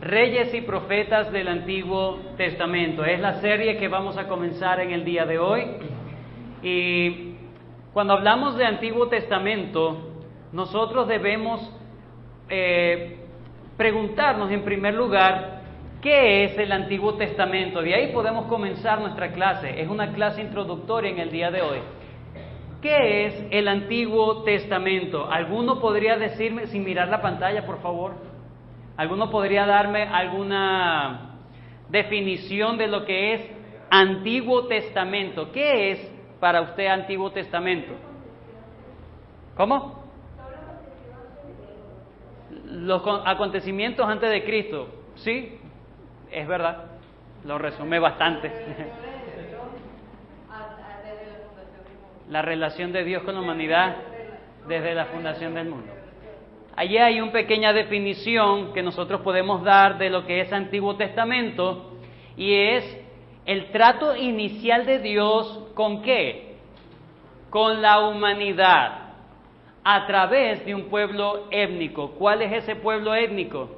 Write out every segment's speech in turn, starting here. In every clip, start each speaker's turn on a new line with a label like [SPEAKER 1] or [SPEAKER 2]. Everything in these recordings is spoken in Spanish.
[SPEAKER 1] Reyes y Profetas del Antiguo Testamento. Es la serie que vamos a comenzar en el día de hoy. Y cuando hablamos de Antiguo Testamento, nosotros debemos preguntarnos en primer lugar, ¿qué es el Antiguo Testamento? De ahí podemos comenzar nuestra clase. Es una clase introductoria en el día de hoy. ¿Qué es el Antiguo Testamento? ¿Alguno podría decirme, sin mirar la pantalla, por favor? ¿Alguno podría darme alguna definición de lo que es Antiguo Testamento? ¿Qué es para usted Antiguo Testamento? ¿Cómo? Los acontecimientos antes de Cristo. Sí, es verdad. Lo resume bastante. La relación de Dios con la humanidad desde la fundación del mundo. Allí hay una pequeña definición que nosotros podemos dar de lo que es Antiguo Testamento, y es el trato inicial de Dios ¿con qué? Con la humanidad, a través de un pueblo étnico. ¿Cuál es ese pueblo étnico?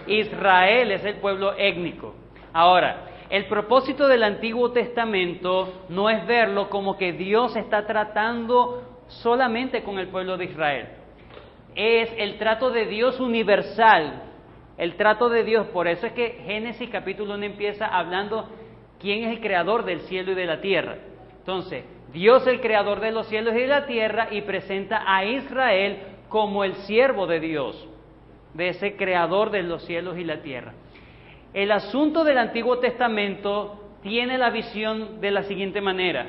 [SPEAKER 1] Israel es el pueblo étnico. Ahora, el propósito del Antiguo Testamento no es verlo como que Dios está tratando solamente con el pueblo de Israel. Es el trato de Dios universal, el trato de Dios. Por eso es que Génesis capítulo 1 empieza hablando quién es el creador del cielo y de la tierra. Entonces, Dios es el creador de los cielos y de la tierra y presenta a Israel como el siervo de Dios, de ese creador de los cielos y la tierra. El asunto del Antiguo Testamento tiene la visión de la siguiente manera: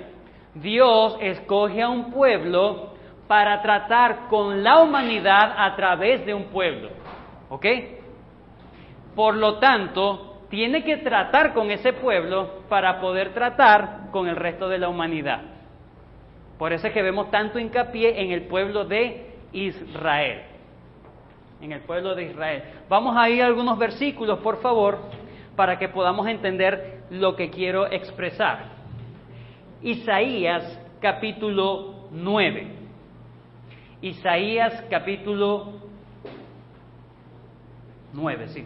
[SPEAKER 1] Dios escoge a un pueblo para tratar con la humanidad a través de un pueblo, ¿ok? Por lo tanto, tiene que tratar con ese pueblo para poder tratar con el resto de la humanidad. Por eso es que vemos tanto hincapié en el pueblo de Israel. En el pueblo de Israel. Vamos a ir a algunos versículos, por favor, para que podamos entender lo que quiero expresar. Isaías capítulo 9. Isaías capítulo 9, sí.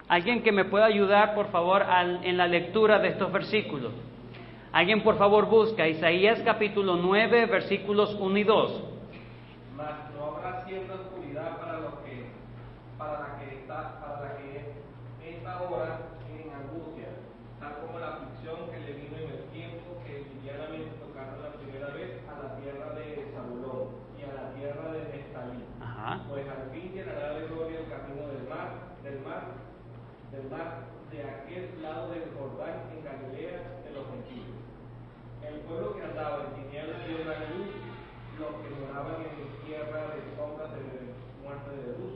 [SPEAKER 1] ¿Alguien que me pueda ayudar, por favor, en la lectura de estos versículos? Alguien, por favor, busca Isaías capítulo 9, versículos 1 y 2.
[SPEAKER 2] Mas no habrá cierta oscuridad para la que está ahora en angustia, tal como la aflicción que le vino en el tiempo que livianamente tocaron la primera vez a la tierra de Zabulón y a la tierra de Neftalí. Pues al fin llenará de gloria el camino del mar de aquel lado del Jordán en Galilea de los gentiles. El pueblo que andaba en tinieblas vio una luz, los que moraban en tierra de sombras de muerte de luz,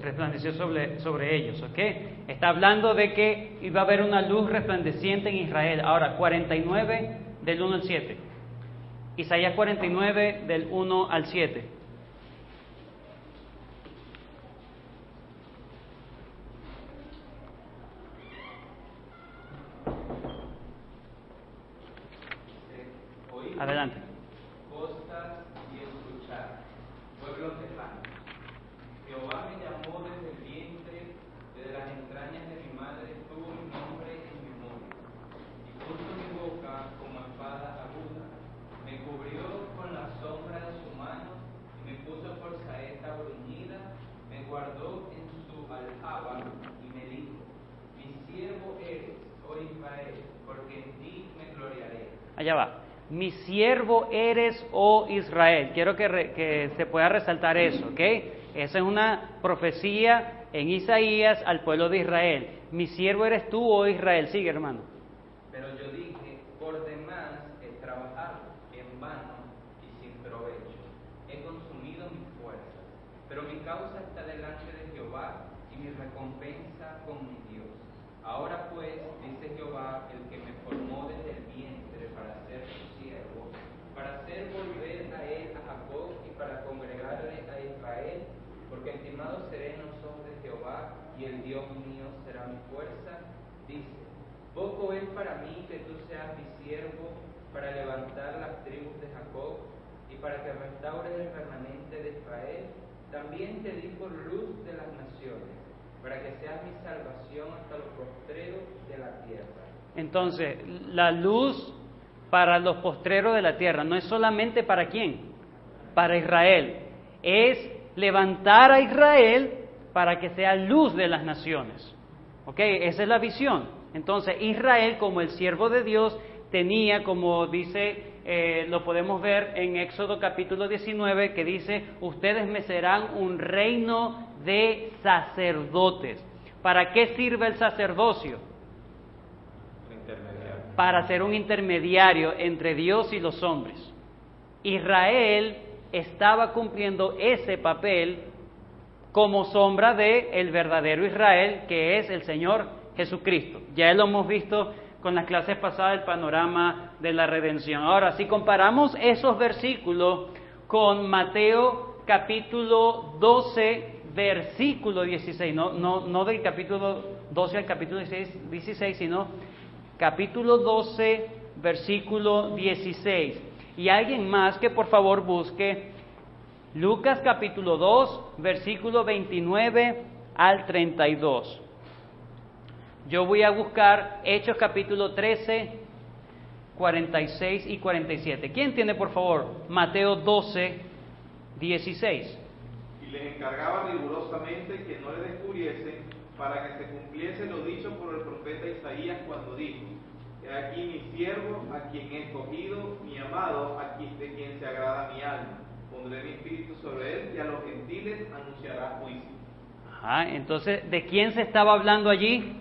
[SPEAKER 2] resplandeció
[SPEAKER 1] sobre ellos, ¿ok? Está hablando de que iba a haber una luz resplandeciente en Israel. Ahora, 49 del 1 al 7. Isaías 49 del 1 al 7. Adelante.
[SPEAKER 3] Costas y escuchar, pueblos lejanos. Jehová me llamó desde el vientre, desde las entrañas de mi madre tuvo mi nombre en memoria. Y puso mi boca como espada aguda. Me cubrió con la sombra de su mano y me puso por saeta bruñida. Me guardó en su aljaba y me dijo: mi siervo eres, oh Israel, porque en ti me gloriaré.
[SPEAKER 1] Allá va. Mi siervo eres, oh Israel. Quiero que se pueda resaltar eso, ¿ok? Esa es una profecía en Isaías al pueblo de Israel. Mi siervo eres tú, oh Israel. Sigue, hermano.
[SPEAKER 3] Pero yo dije: por demás he trabajado en vano y sin provecho. He consumido mis fuerzas. Pero mi causa está delante de Jehová y mi recompensa con mi Dios. Ahora pues, dice Jehová, el que me formó desde el vientre para ser su siervo, para hacer volver a él a Jacob y para congregarle a Israel, porque estimado seré en los ojos de Jehová y el Dios mío será mi fuerza, dice: vos es para mí que tú seas mi siervo para levantar las tribus de Jacob y para que restaures el remanente de Israel. También te di por luz de las naciones, para que seas mi salvación hasta los postreros de la tierra.
[SPEAKER 1] Entonces, la luz para los postreros de la tierra no es solamente para quién, para Israel, es levantar a Israel para que sea luz de las naciones. ¿Ok? Esa es la visión. Entonces, Israel, como el siervo de Dios, tenía, como dice, lo podemos ver en Éxodo capítulo 19, que dice, ustedes me serán un reino de sacerdotes. ¿Para qué sirve el sacerdocio? Para ser un intermediario entre Dios y los hombres. Israel estaba cumpliendo ese papel como sombra de el verdadero Israel, que es el Señor Jesucristo. Ya lo hemos visto con las clases pasadas, el panorama de la redención. Ahora, si comparamos esos versículos con Mateo capítulo 12, versículo 16, no del capítulo 12 al capítulo 16, sino capítulo 12, versículo 16. Y alguien más que por favor busque Lucas capítulo 2, versículo 29 al 32. Yo voy a buscar Hechos capítulo 13, 46 y 47. ¿Quién tiene por favor Mateo 12, 16?
[SPEAKER 2] Y les encargaba rigurosamente que no le descubriesen, para que se cumpliese lo dicho por el profeta Isaías cuando dijo: He aquí mi siervo, a quien he escogido, mi amado, de quien se agrada mi alma. Pondré mi espíritu sobre él y a los gentiles anunciará juicio.
[SPEAKER 1] Entonces, ¿de quién se estaba hablando allí?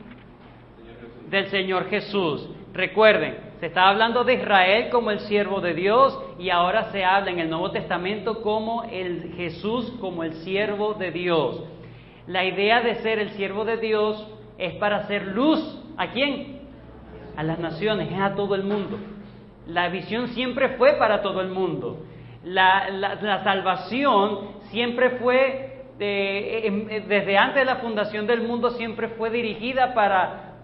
[SPEAKER 1] Del Señor Jesús. Recuerden, se estaba hablando de Israel como el siervo de Dios y ahora se habla en el Nuevo Testamento como el Jesús como el siervo de Dios. La idea de ser el siervo de Dios es para hacer luz. ¿A quién? A las naciones, es a todo el mundo. La visión siempre fue para todo el mundo. La salvación siempre fue, desde antes de la fundación del mundo, siempre fue dirigida para,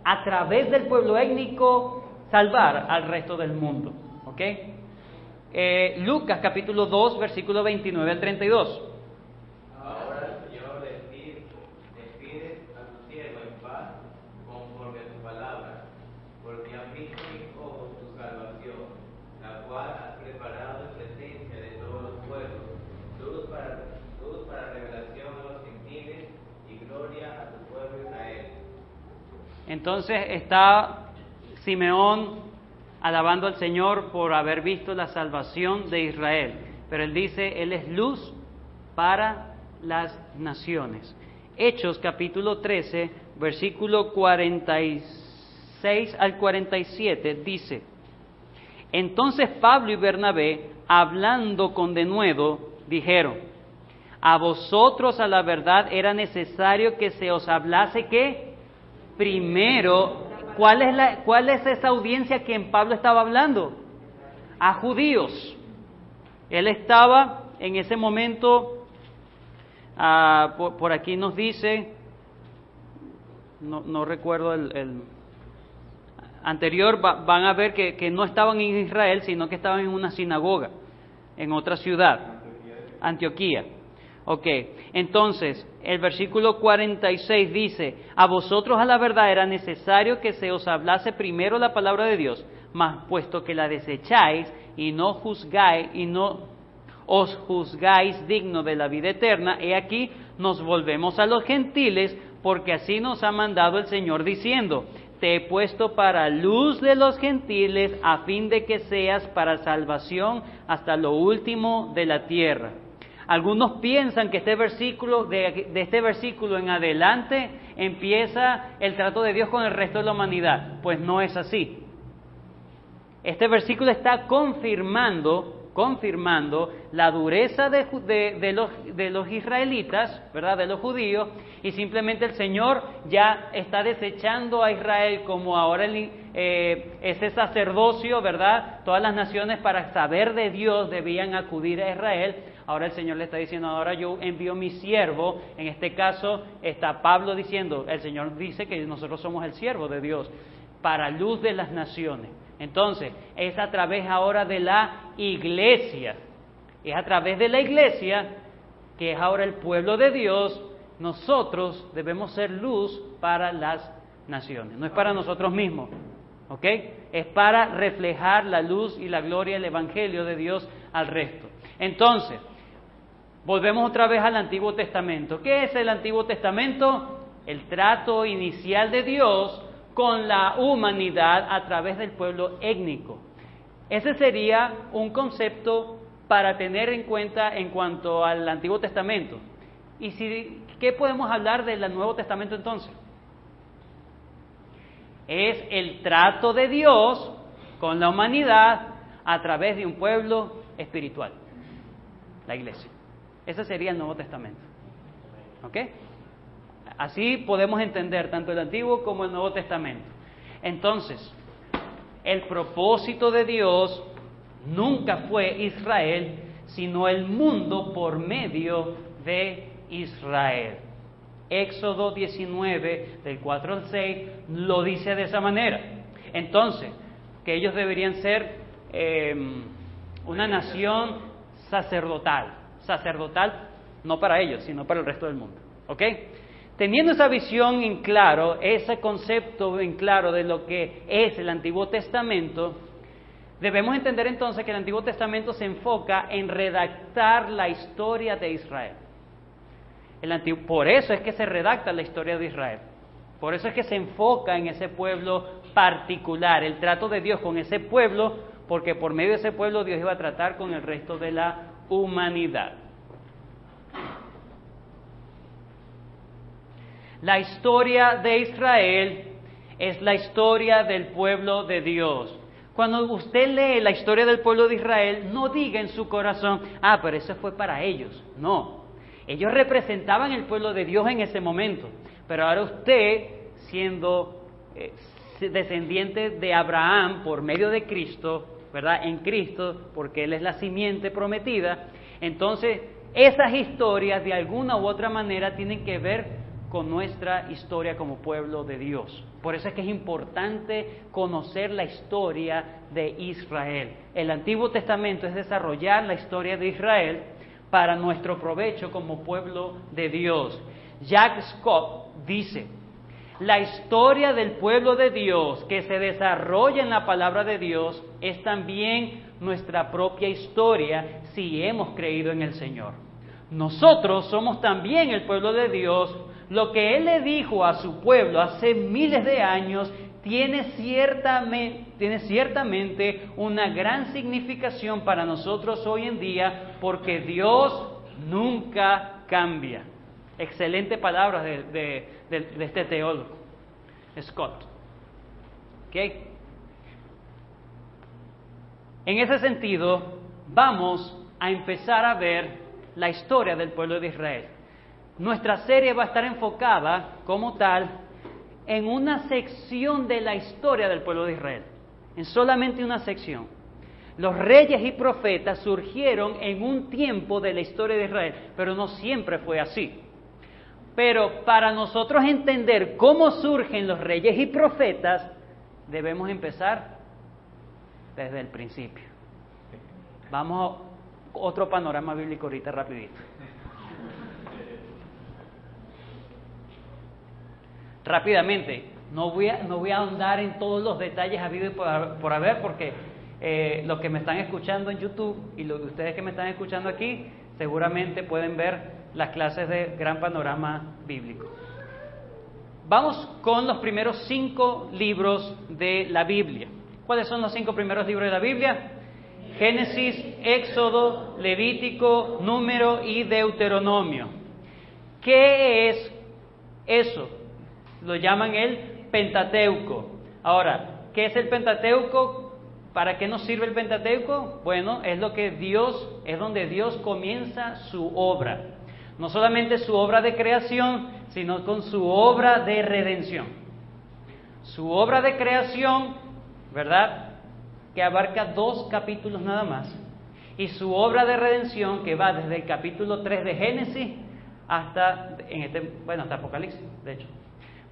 [SPEAKER 1] a través del pueblo étnico, salvar al resto del mundo. ¿Ok? Lucas capítulo 2, versículo 29 al 32.
[SPEAKER 3] Ahora, Señor, despides a tu siervo en paz, conforme a tu palabra, porque han visto mis ojos tu salvación, la cual has preparado en presencia de todos los pueblos, luz para revelación a los gentiles y gloria a tu pueblo Israel.
[SPEAKER 1] Entonces está Simeón alabando al Señor por haber visto la salvación de Israel, pero él dice, él es luz para las naciones. Hechos capítulo 13, versículo 46 al 47 dice: Entonces Pablo y Bernabé, hablando con denuedo, dijeron: A vosotros a la verdad era necesario que se os hablase que primero, ¿cuál es esa audiencia que en Pablo estaba hablando? A judíos. Él estaba en ese momento, por aquí nos dice, no recuerdo el anterior, van a ver que no estaban en Israel, sino que estaban en una sinagoga, en otra ciudad, Antioquía. Ok, entonces, el versículo 46 dice: A vosotros a la verdad era necesario que se os hablase primero la palabra de Dios, mas puesto que la desecháis y no os juzgáis digno de la vida eterna, he aquí nos volvemos a los gentiles, porque así nos ha mandado el Señor diciendo: Te he puesto para luz de los gentiles, a fin de que seas para salvación hasta lo último de la tierra. Algunos piensan que este versículo, de este versículo en adelante, empieza el trato de Dios con el resto de la humanidad. Pues no es así. Este versículo está confirmando la dureza de los israelitas, ¿verdad?, de los judíos, y simplemente el Señor ya está desechando a Israel como ahora ese sacerdocio, ¿verdad? Todas las naciones para saber de Dios debían acudir a Israel. Ahora el Señor le está diciendo: ahora yo envío mi siervo. En este caso está Pablo diciendo, el Señor dice que nosotros somos el siervo de Dios. para luz de las naciones. Entonces, es a través ahora de la iglesia. Es a través de la iglesia, que es ahora el pueblo de Dios, nosotros debemos ser luz para las naciones. No es para nosotros mismos, ¿ok? Es para reflejar la luz y la gloria del Evangelio de Dios al resto. Entonces, volvemos otra vez al Antiguo Testamento. ¿Qué es el Antiguo Testamento? El trato inicial de Dios con la humanidad a través del pueblo étnico. Ese sería un concepto para tener en cuenta en cuanto al Antiguo Testamento. ¿Qué podemos hablar del Nuevo Testamento entonces? Es el trato de Dios con la humanidad a través de un pueblo espiritual, la iglesia. Ese sería el Nuevo Testamento. ¿Ok? Así podemos entender tanto el Antiguo como el Nuevo Testamento. Entonces, el propósito de Dios nunca fue Israel, sino el mundo por medio de Israel. Éxodo 19, del 4 al 6, lo dice de esa manera. Entonces, que ellos deberían ser una nación sacerdotal. Sacerdotal no para ellos, sino para el resto del mundo. ¿Ok? Teniendo esa visión en claro, ese concepto en claro de lo que es el Antiguo Testamento, debemos entender entonces que el Antiguo Testamento se enfoca en redactar la historia de Israel. Por eso es que se redacta la historia de Israel. Por eso es que se enfoca en ese pueblo particular, el trato de Dios con ese pueblo, porque por medio de ese pueblo Dios iba a tratar con el resto de la humanidad. La historia de Israel es la historia del pueblo de Dios. Cuando usted lee la historia del pueblo de Israel, no diga en su corazón, pero eso fue para ellos. No, ellos representaban el pueblo de Dios en ese momento. Pero ahora usted, siendo descendiente de Abraham por medio de Cristo, ¿verdad? En Cristo, porque Él es la simiente prometida, entonces esas historias de alguna u otra manera tienen que ver con nuestra historia como pueblo de Dios. Por eso es que es importante conocer la historia de Israel. El Antiguo Testamento es desarrollar la historia de Israel para nuestro provecho como pueblo de Dios. Jack Scott dice, la historia del pueblo de Dios que se desarrolla en la palabra de Dios es también nuestra propia historia si hemos creído en el Señor. Nosotros somos también el pueblo de Dios. Lo que Él le dijo a su pueblo hace miles de años tiene ciertamente una gran significación para nosotros hoy en día, porque Dios nunca cambia. Excelente palabra de este teólogo, Scott. ¿Okay? En ese sentido, vamos a empezar a ver la historia del pueblo de Israel. Nuestra serie va a estar enfocada, como tal, en una sección de la historia del pueblo de Israel, en solamente una sección. Los reyes y profetas surgieron en un tiempo de la historia de Israel, pero no siempre fue así. Pero para nosotros entender cómo surgen los reyes y profetas, debemos empezar desde el principio. Vamos a otro panorama bíblico ahorita rapidito. Rápidamente, no voy a ahondar en todos los detalles habidos por haber, porque los que me están escuchando en YouTube y los de ustedes que me están escuchando aquí, seguramente pueden ver las clases de Gran Panorama Bíblico. Vamos con los primeros 5 libros de la Biblia. ¿Cuáles son los 5 primeros libros de la Biblia? Génesis, Éxodo, Levítico, Número y Deuteronomio. ¿Qué es eso? Lo llaman el Pentateuco. Ahora, ¿qué es el Pentateuco? ¿Para qué nos sirve el Pentateuco? Bueno, es donde Dios comienza su obra. No solamente su obra de creación, sino con su obra de redención. Su obra de creación, ¿verdad?, que abarca 2 capítulos nada más. Y su obra de redención, que va desde el capítulo 3 de Génesis hasta Apocalipsis, de hecho.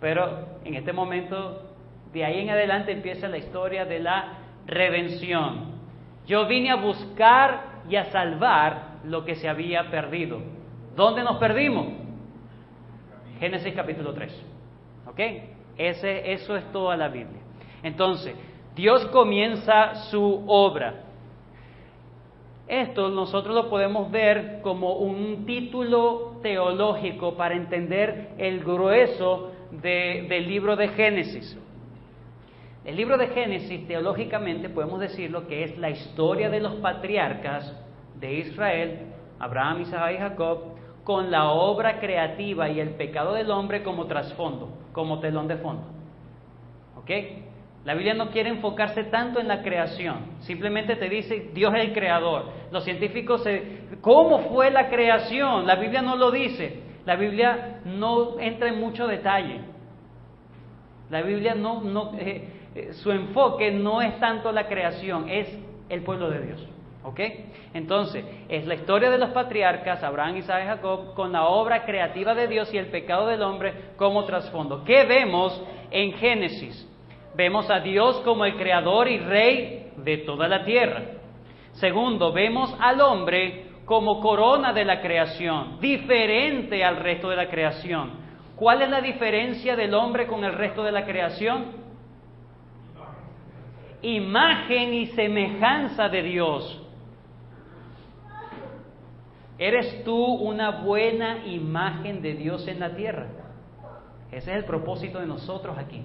[SPEAKER 1] Pero en este momento De ahí en adelante empieza la historia de la redención. Yo vine a buscar y a salvar lo que se había perdido. ¿Dónde nos perdimos? Génesis capítulo 3. ¿Ok? Eso es toda la Biblia. Entonces, Dios comienza su obra. Esto nosotros lo podemos ver como un título teológico para entender el grueso del libro de Génesis. El libro de Génesis, teológicamente, podemos decirlo que es la historia de los patriarcas de Israel, Abraham, Isaac y Jacob, con la obra creativa y el pecado del hombre como trasfondo, como telón de fondo. ¿Ok? La Biblia no quiere enfocarse tanto en la creación, simplemente te dice Dios es el creador. Los científicos, ¿cómo fue la creación? La Biblia no lo dice. La Biblia no entra en mucho detalle. La Biblia su enfoque no es tanto la creación, es el pueblo de Dios. ¿Ok? Entonces, es la historia de los patriarcas, Abraham, Isaac y Jacob, con la obra creativa de Dios y el pecado del hombre como trasfondo. ¿Qué vemos en Génesis? Vemos a Dios como el creador y rey de toda la tierra. Segundo, vemos al hombre como corona de la creación, diferente al resto de la creación. ¿Cuál es la diferencia del hombre con el resto de la creación? Imagen y semejanza de Dios. ¿Eres tú una buena imagen de Dios en la tierra? Ese es el propósito de nosotros aquí.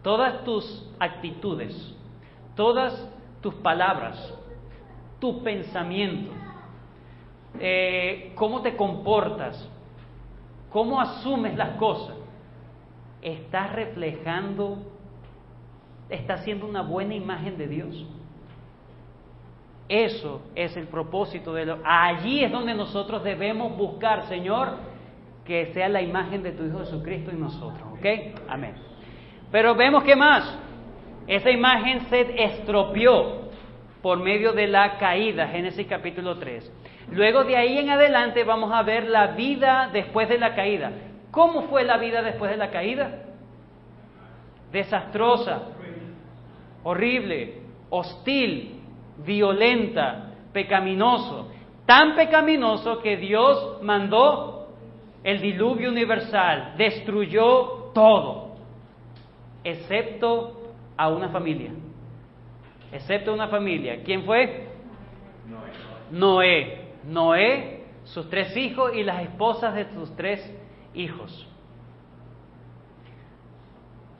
[SPEAKER 1] Todas tus actitudes, todas tus palabras, tu pensamiento, cómo te comportas, cómo asumes las cosas, estás reflejando, estás siendo una buena imagen de Dios. Eso es el propósito allí es donde nosotros debemos buscar, Señor, que sea la imagen de tu Hijo Jesucristo en nosotros. ¿Ok? Amén. Pero vemos que más, esa imagen se estropeó por medio de la caída, Génesis capítulo 3. Luego de ahí en adelante vamos a ver la vida después de la caída. ¿Cómo fue la vida después de la caída? Desastrosa, horrible, hostil, violenta, pecaminoso. Tan pecaminoso que Dios mandó el diluvio universal, destruyó todo. Excepto a una familia. Excepto a una familia. ¿Quién fue? Noé. Noé, sus 3 hijos y las esposas de sus 3 hijos.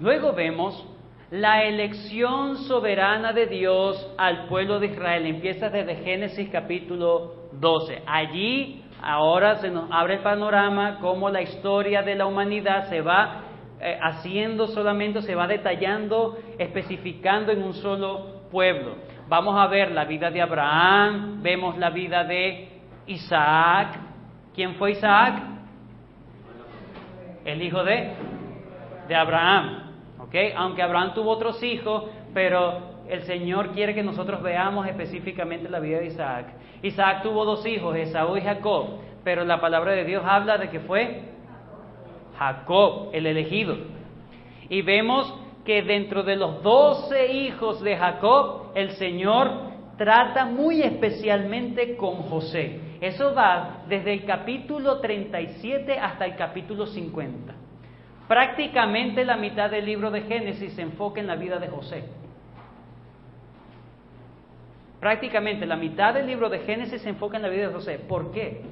[SPEAKER 1] Luego vemos la elección soberana de Dios al pueblo de Israel. Empieza desde Génesis capítulo 12. Allí ahora se nos abre el panorama cómo la historia de la humanidad se va haciendo solamente, se va detallando, especificando en un solo pueblo. Vamos a ver la vida de Abraham, vemos la vida de Isaac. ¿Quién fue Isaac? El hijo de Abraham. ¿Okay? Aunque Abraham tuvo otros hijos, pero el Señor quiere que nosotros veamos específicamente la vida de Isaac. Isaac tuvo 2 hijos, Esaú y Jacob, pero la palabra de Dios habla de que fue Jacob, el elegido. Y vemos que dentro de los 12 hijos de Jacob, el Señor trata muy especialmente con José. Eso va desde el capítulo 37 hasta el capítulo 50. Prácticamente la mitad del libro de Génesis se enfoca en la vida de José. Prácticamente la mitad del libro de Génesis se enfoca en la vida de José. ¿Por qué?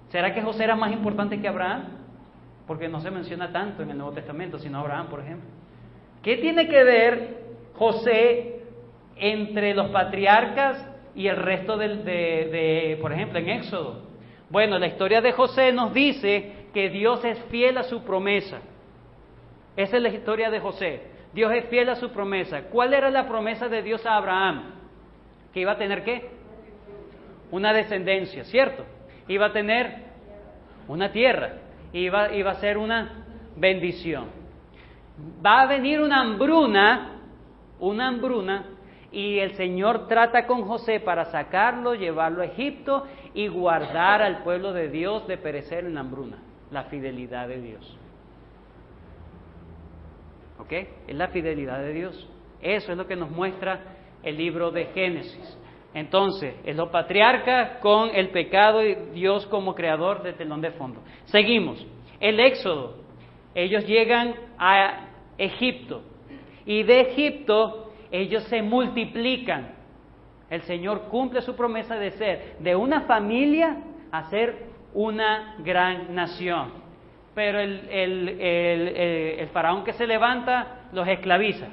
[SPEAKER 1] ¿Será que José era más importante que Abraham? Porque no se menciona tanto en el Nuevo Testamento, sino Abraham, por ejemplo. ¿Qué tiene que ver José entre los patriarcas y el resto por ejemplo, en Éxodo? Bueno, la historia de José nos dice que Dios es fiel a su promesa. Esa es la historia de José. Dios es fiel a su promesa. ¿Cuál era la promesa de Dios a Abraham? Que iba a tener ¿qué? Una descendencia, ¿cierto? Iba a tener una tierra. Iba a ser una bendición. Va a venir una hambruna, y el Señor trata con José para sacarlo, llevarlo a Egipto y guardar al pueblo de Dios de perecer en la hambruna. La fidelidad de Dios. ¿Ok? Es la fidelidad de Dios. Eso es lo que nos muestra el libro de Génesis. Entonces, es los patriarcas con el pecado y Dios como creador de telón de fondo. Seguimos. El Éxodo. Ellos llegan a Egipto. Y de Egipto ellos se multiplican. El Señor cumple su promesa de ser de una familia a ser una gran nación. Pero el faraón que se levanta los esclaviza.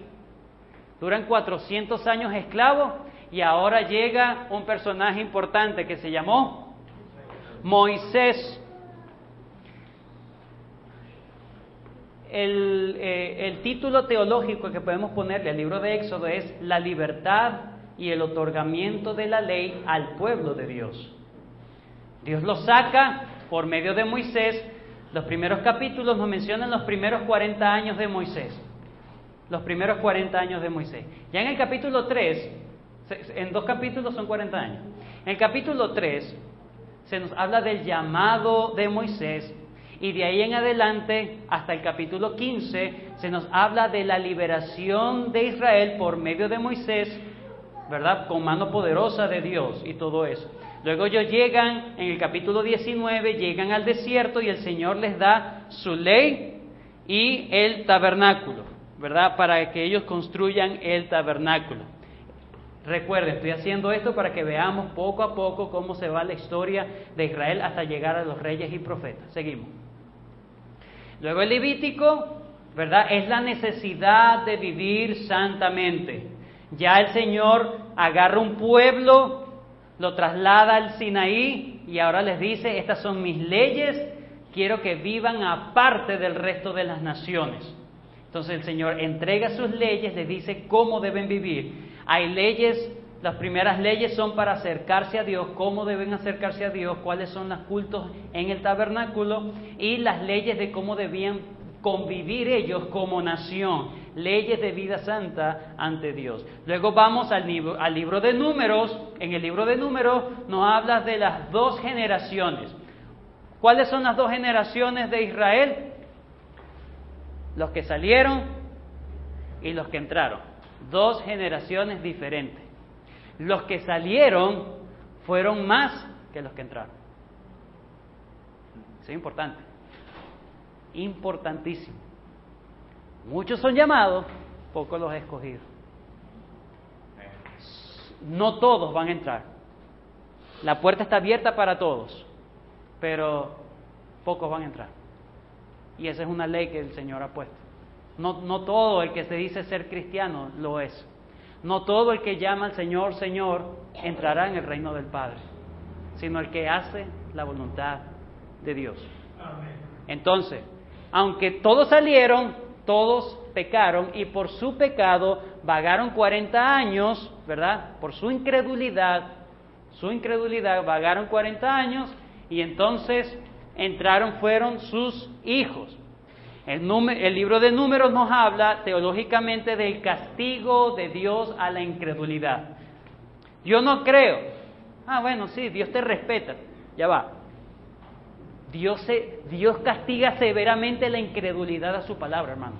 [SPEAKER 1] Duran 400 años esclavos y ahora llega un personaje importante que se llamó Moisés. El título teológico que podemos ponerle al libro de Éxodo es La libertad y el otorgamiento de la ley al pueblo de Dios. Dios lo saca por medio de Moisés. Los primeros capítulos nos mencionan los primeros 40 años de Moisés. Los primeros 40 años de Moisés. Ya en el capítulo 3, en 2 capítulos son 40 años. En el capítulo 3 se nos habla del llamado de Moisés y de ahí en adelante hasta el capítulo 15 se nos habla de la liberación de Israel por medio de Moisés, ¿verdad? Con mano poderosa de Dios y todo eso. Luego ellos llegan, en el capítulo 19, llegan al desierto y el Señor les da su ley y el tabernáculo, ¿verdad? Para que ellos construyan el tabernáculo. Recuerden, estoy haciendo esto para que veamos poco a poco cómo se va la historia de Israel hasta llegar a los reyes y profetas. Seguimos. Luego el Levítico, ¿verdad? Es la necesidad de vivir santamente. Ya el Señor agarra un pueblo, lo traslada al Sinaí y ahora les dice, estas son mis leyes, quiero que vivan aparte del resto de las naciones. Entonces el Señor entrega sus leyes, les dice cómo deben vivir. Hay leyes, las primeras leyes son para acercarse a Dios, cómo deben acercarse a Dios, cuáles son los cultos en el tabernáculo y las leyes de cómo debían convivir ellos como nación, leyes de vida santa ante Dios. Luego vamos al libro de Números. En el libro de Números nos habla de las 2 generaciones. ¿Cuáles son las 2 generaciones de Israel? Los que salieron y los que entraron. 2 generaciones diferentes. Los que salieron fueron más que los que entraron. Eso es importante. Importantísimo. Muchos son llamados, pocos los escogidos. No todos van a entrar. La puerta está abierta para todos, pero pocos van a entrar. Y esa es una ley que el Señor ha puesto. No todo el que se dice ser cristiano lo es. No todo el que llama al Señor, Señor, entrará en el reino del Padre, sino el que hace la voluntad de Dios. Amén. Entonces, aunque todos salieron, todos pecaron y por su pecado vagaron 40 años, ¿verdad? Por su incredulidad vagaron 40 años y entonces fueron sus hijos. El libro de Números nos habla teológicamente del castigo de Dios a la incredulidad. Yo no creo. Bueno, sí, Dios te respeta. Ya va. Dios castiga severamente la incredulidad a su palabra, hermano.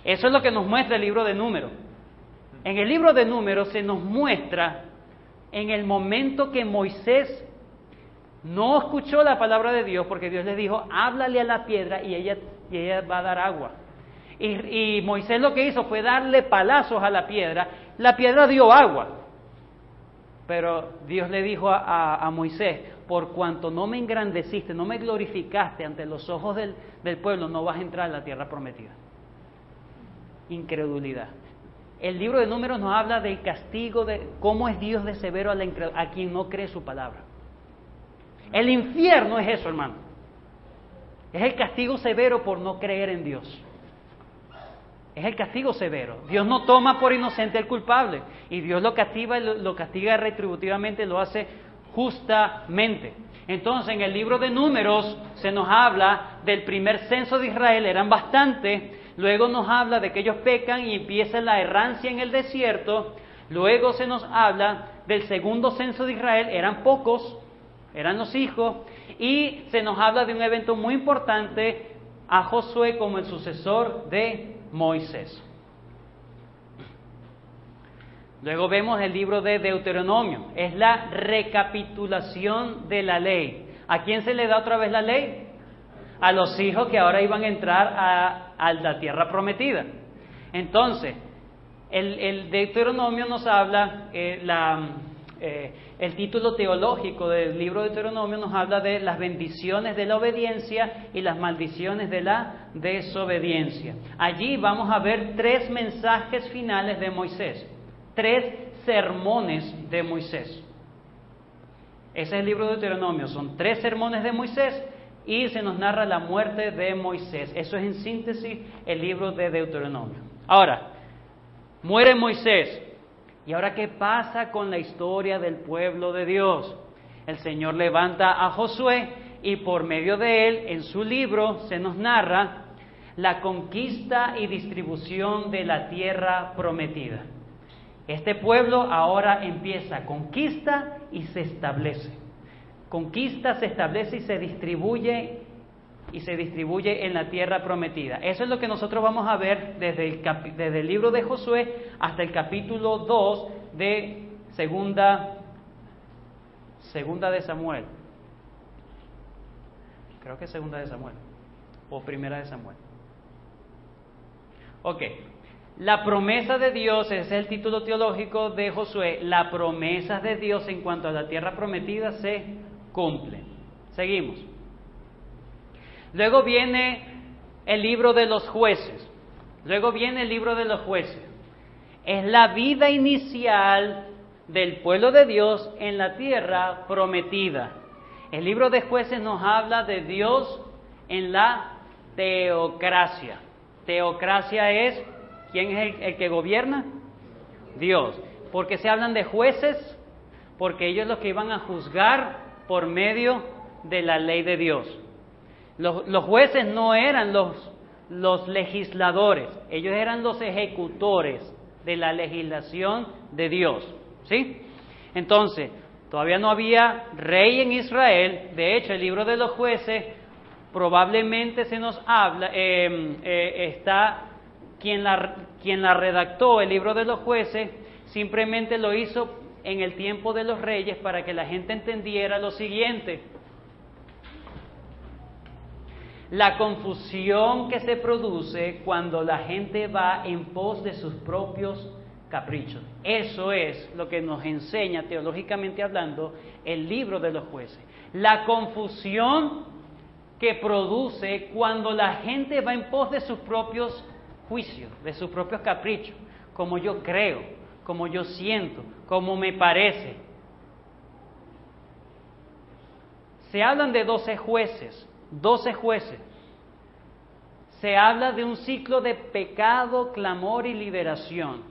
[SPEAKER 1] Eso es lo que nos muestra el libro de Números. En el libro de Números se nos muestra en el momento que Moisés no escuchó la palabra de Dios, porque Dios le dijo, háblale a la piedra y ella va a dar agua. Y Moisés lo que hizo fue darle palazos a la piedra dio agua. Pero Dios le dijo a Moisés, por cuanto no me engrandeciste, no me glorificaste ante los ojos del pueblo, no vas a entrar a la tierra prometida. Incredulidad. El libro de Números nos habla del castigo, de cómo es Dios de severo a quien no cree su palabra. El infierno es eso, hermano. Es el castigo severo por no creer en Dios. Es el castigo severo. Dios no toma por inocente al culpable. Y Dios lo castiga retributivamente, lo hace justamente. Entonces, en el libro de Números se nos habla del primer censo de Israel, eran bastantes. Luego nos habla de que ellos pecan y empieza la errancia en el desierto. Luego se nos habla del segundo censo de Israel, eran pocos, eran los hijos. Y se nos habla de un evento muy importante, a Josué como el sucesor de Moisés. Luego vemos el libro de Deuteronomio, es la recapitulación de la ley. ¿A quién se le da otra vez la ley? A los hijos que ahora iban a entrar a la tierra prometida. Entonces, el Deuteronomio nos habla, el título teológico del libro de Deuteronomio nos habla de las bendiciones de la obediencia y las maldiciones de la desobediencia. Allí vamos a ver 3 mensajes finales de Moisés, 3 sermones de Moisés. Ese es el libro de Deuteronomio, son 3 sermones de Moisés y se nos narra la muerte de Moisés. Eso es en síntesis el libro de Deuteronomio. Ahora, muere Moisés. ¿Y ahora qué pasa con la historia del pueblo de Dios? El Señor levanta a Josué y por medio de él, en su libro, se nos narra la conquista y distribución de la tierra prometida. Este pueblo ahora empieza, conquista y se establece. Conquista, se establece y se distribuye en la tierra prometida. Eso es lo que nosotros vamos a ver desde el libro de Josué hasta el capítulo 2 de segunda de Samuel. Creo que es segunda de Samuel o primera de Samuel. Ok. La promesa de Dios, ese es el título teológico de Josué. La promesa de Dios en cuanto a la tierra prometida se cumple. Seguimos. Luego viene el libro de los jueces. Es la vida inicial del pueblo de Dios en la tierra prometida. El libro de jueces nos habla de Dios en la teocracia. Teocracia es, ¿quién es el que gobierna? Dios. ¿Por qué se hablan de jueces? Porque ellos los que iban a juzgar por medio de la ley de Dios. Los jueces no eran los legisladores, ellos eran los ejecutores de la legislación de Dios, ¿sí? Entonces, todavía no había rey en Israel. De hecho, el libro de los jueces probablemente se nos habla, está quien la redactó, el libro de los jueces, simplemente lo hizo en el tiempo de los reyes para que la gente entendiera lo siguiente: la confusión que se produce cuando la gente va en pos de sus propios caprichos. Eso es lo que nos enseña, teológicamente hablando, el libro de los jueces. La confusión que produce cuando la gente va en pos de sus propios juicios, de sus propios caprichos, como yo creo, como yo siento, como me parece. Se hablan de 12 jueces. Se habla de un ciclo de pecado, clamor y liberación.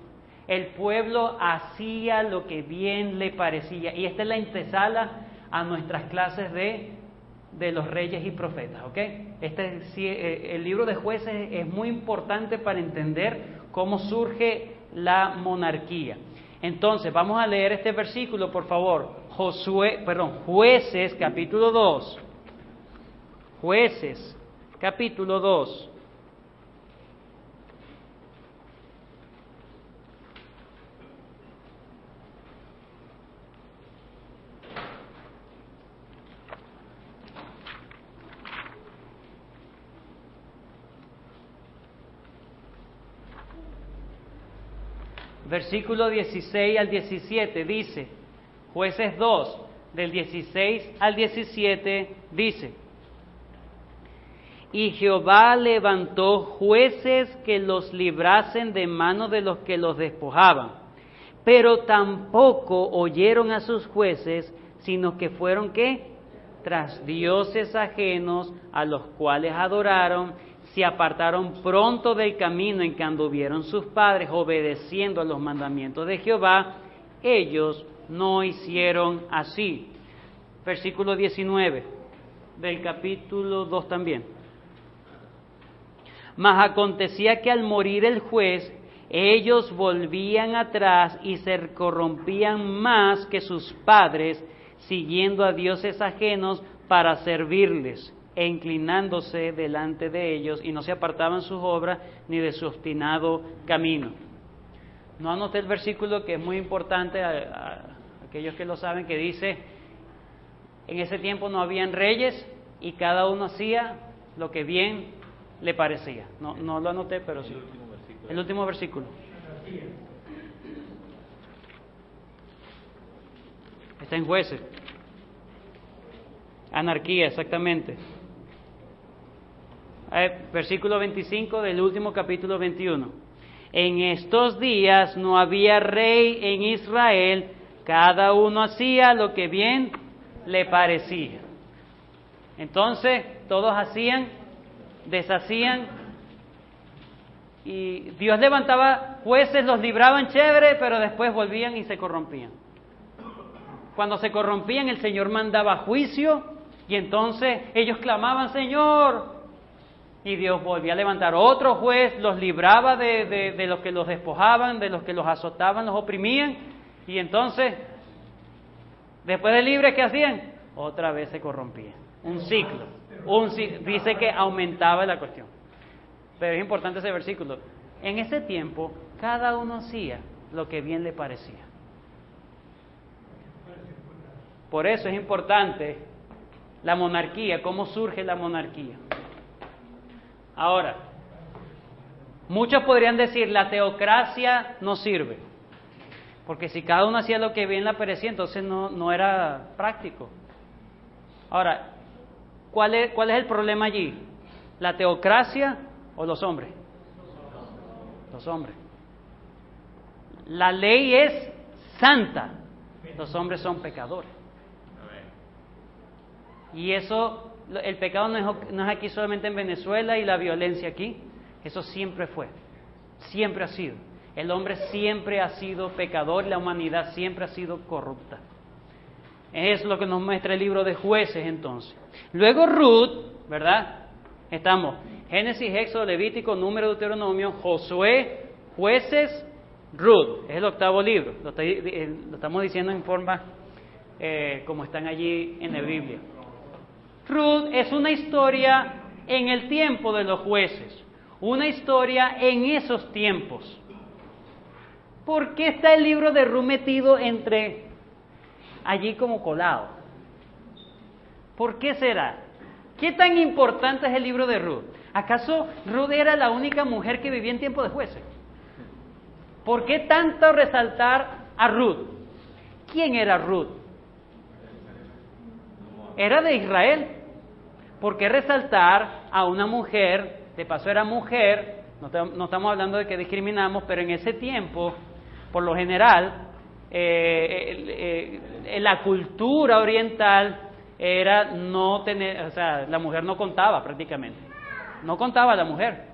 [SPEAKER 1] El pueblo hacía lo que bien le parecía. Y esta es la antesala a nuestras clases de los reyes y profetas, ¿ok? El libro de jueces es muy importante para entender cómo surge la monarquía. Entonces, vamos a leer este versículo, por favor. Jueces, capítulo 2. Jueces, capítulo 2. Versículo 16 al 17 dice, Jueces 2, del 16 al 17 dice: Y Jehová levantó jueces que los librasen de mano de los que los despojaban, pero tampoco oyeron a sus jueces, sino que fueron ¿qué? Tras dioses ajenos, a los cuales adoraron, se apartaron pronto del camino en que anduvieron sus padres, obedeciendo a los mandamientos de Jehová. Ellos no hicieron así. Versículo 19 del capítulo 2 también. Mas acontecía que al morir el juez, ellos volvían atrás y se corrompían más que sus padres, siguiendo a dioses ajenos para servirles. e inclinándose delante de ellos, y no se apartaban sus obras ni de su obstinado camino. No anoté el versículo que es muy importante a aquellos que lo saben, que dice, en ese tiempo no habían reyes y cada uno hacía lo que bien le parecía. No lo anoté, pero sí. El último versículo. Está en Jueces. Anarquía, exactamente. Versículo 25 del último capítulo 21. En estos días no había rey en Israel, cada uno hacía lo que bien le parecía. Entonces, todos hacían, deshacían, y Dios levantaba jueces, los libraban chévere, pero después volvían y se corrompían. Cuando se corrompían, el Señor mandaba juicio, y entonces ellos clamaban, Señor, y Dios volvía a levantar otro juez, los libraba de los que los despojaban, de los que los azotaban, los oprimían, y entonces, después de libres, ¿qué hacían? Otra vez se corrompían. Un ciclo. Dice que aumentaba la cuestión. Pero es importante ese versículo. En ese tiempo, cada uno hacía lo que bien le parecía. Por eso es importante la monarquía, cómo surge la monarquía. Ahora, muchos podrían decir, la teocracia no sirve, porque si cada uno hacía lo que bien le parecía, entonces no era práctico. Ahora, ¿cuál es el problema allí? ¿La teocracia o los hombres? Los hombres. La ley es santa, los hombres son pecadores. Y eso, el pecado no es aquí solamente en Venezuela y la violencia aquí, eso siempre fue, siempre ha sido. El hombre siempre ha sido pecador, la humanidad siempre ha sido corrupta. Es lo que nos muestra el libro de Jueces entonces. Luego Ruth, ¿verdad? Estamos Génesis, Éxodo, Levítico, Número, Deuteronomio, Josué, Jueces, Ruth. Es el octavo libro, lo estamos diciendo en forma como están allí en la Biblia. Ruth es una historia en el tiempo de los jueces, una historia en esos tiempos. ¿Por qué está el libro de Ruth metido allí como colado? ¿Por qué será? ¿Qué tan importante es el libro de Ruth? ¿Acaso Ruth era la única mujer que vivía en tiempo de jueces? ¿Por qué tanto resaltar a Ruth? ¿Quién era Ruth? Era de Israel. ¿Por qué resaltar a una mujer? De paso era mujer, no estamos hablando de que discriminamos, pero en ese tiempo, por lo general, la cultura oriental era no tener, o sea, la mujer no contaba prácticamente, no contaba la mujer.